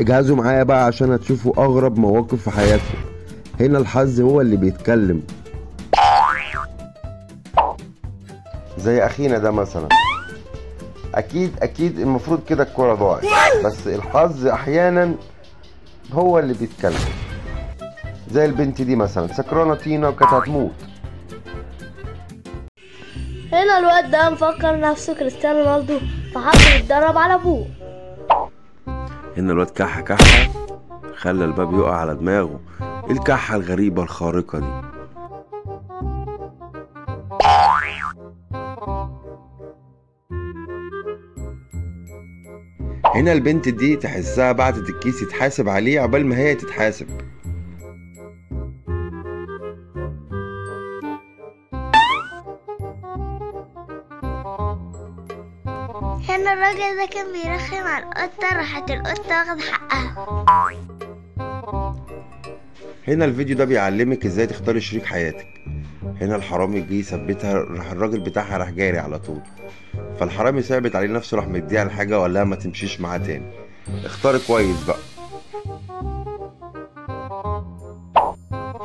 اجهزوا معايا بقى عشان هتشوفوا اغرب مواقف في حياتكم. هنا الحظ هو اللي بيتكلم. زي اخينا ده مثلا، اكيد المفروض كده الكرة ضاعت، بس الحظ احيانا هو اللي بيتكلم. زي البنت دي مثلا، سكرانة طينة وكانت هتموت. هنا الواد ده مفكر نفسه كريستيانو رونالدو فحب يتدرب على ابوه. هنا الواد كحة خلى الباب يقع على دماغه. ايه الكحة الغريبة الخارقة دي؟ هنا البنت دي تحسها بعتت الكيس يتحاسب عليه عقبال ما هي تتحاسب. هنا الراجل ده كان بيرخم على القطة، راحت القطة واخد حقها. هنا الفيديو ده بيعلمك ازاي تختاري شريك حياتك. هنا الحرامي جه يثبتها، راح الراجل بتاعها راح جاري على طول، فالحرامي ثابت عليه نفسه، راح مديها الحاجة وقال لها ما تمشيش معاه تاني. اختاري كويس بقى.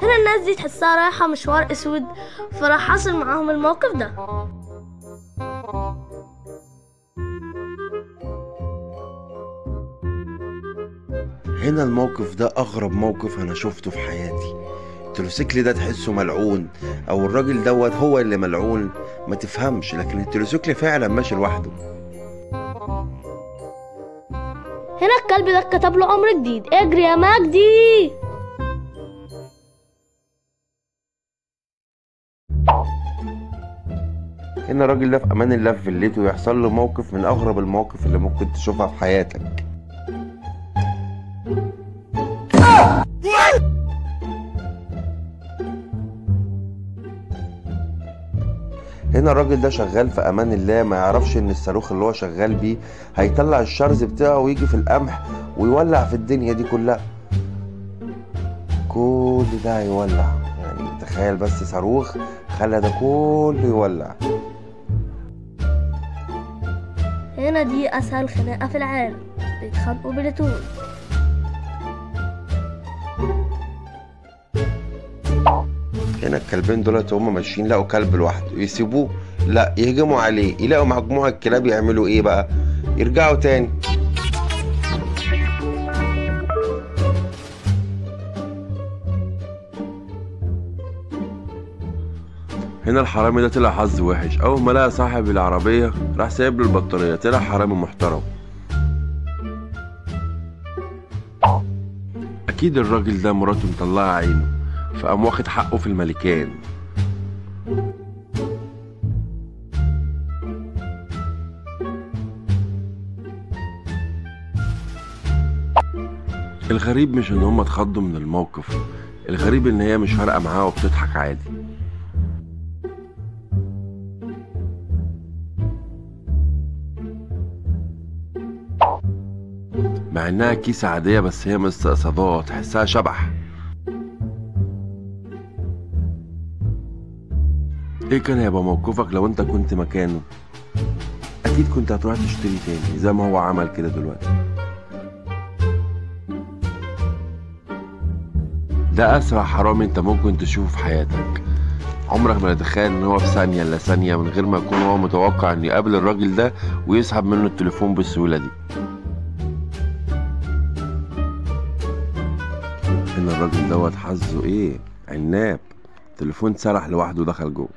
هنا الناس دي تحسها رايحة مشوار اسود، فراح حصل معاهم الموقف ده. هنا الموقف ده اغرب موقف انا شفته في حياتي. التروسيكل ده تحسه ملعون، او الراجل دوت هو اللي ملعون، ما تفهمش، لكن التروسيكل فعلا ماشي لوحده. هنا الكلب ده كتب له امر جديد، اجري يا مجدي. هنا الراجل ده في امان الله في فيلته ويحصل له موقف من اغرب المواقف اللي ممكن تشوفها في حياتك. هنا الراجل ده شغال في امان الله، ما يعرفش ان الصاروخ اللي هو شغال بيه هيطلع الشرز بتاعه ويجي في القمح ويولع في الدنيا دي كلها. كل ده هيولع، يعني تخيل بس صاروخ خلى ده كله يولع. هنا دي اسهل خناقة في العالم، بيتخانقوا بلاتون. هنا الكلبين دولت هما ماشيين لقوا كلب لوحده، يسيبوه؟ لا، يهجموا عليه، يلاقوا مجموعة كلاب يعملوا ايه بقى؟ يرجعوا تاني. هنا الحرامي ده طلع حظ وحش، اول ما لقى صاحب العربية راح سايب له البطارية، طلع حرامي محترم. اكيد الراجل ده مراته مطلعة عينه، فقام واخد حقه في الملكان. الغريب مش ان هم اتخضوا من الموقف، الغريب ان هي مش فارقة معاها وبتضحك عادي. مع انها كيسة عادية بس هي مستقصداه، تحسها شبح. ايه كان هيبقى موقفك لو انت كنت مكانه؟ اكيد كنت هتروح تشتري تاني زي ما هو عمل كده دلوقتي. ده اسرع حرامي انت ممكن تشوفه في حياتك. عمرك ما تتخيل ان هو في ثانية الا ثانية من غير ما يكون هو متوقع انه يقابل الراجل ده ويسحب منه التليفون بالسهولة دي. ان الراجل دوت حظه ايه؟ عناب، تليفون سرح لوحده ودخل جوه.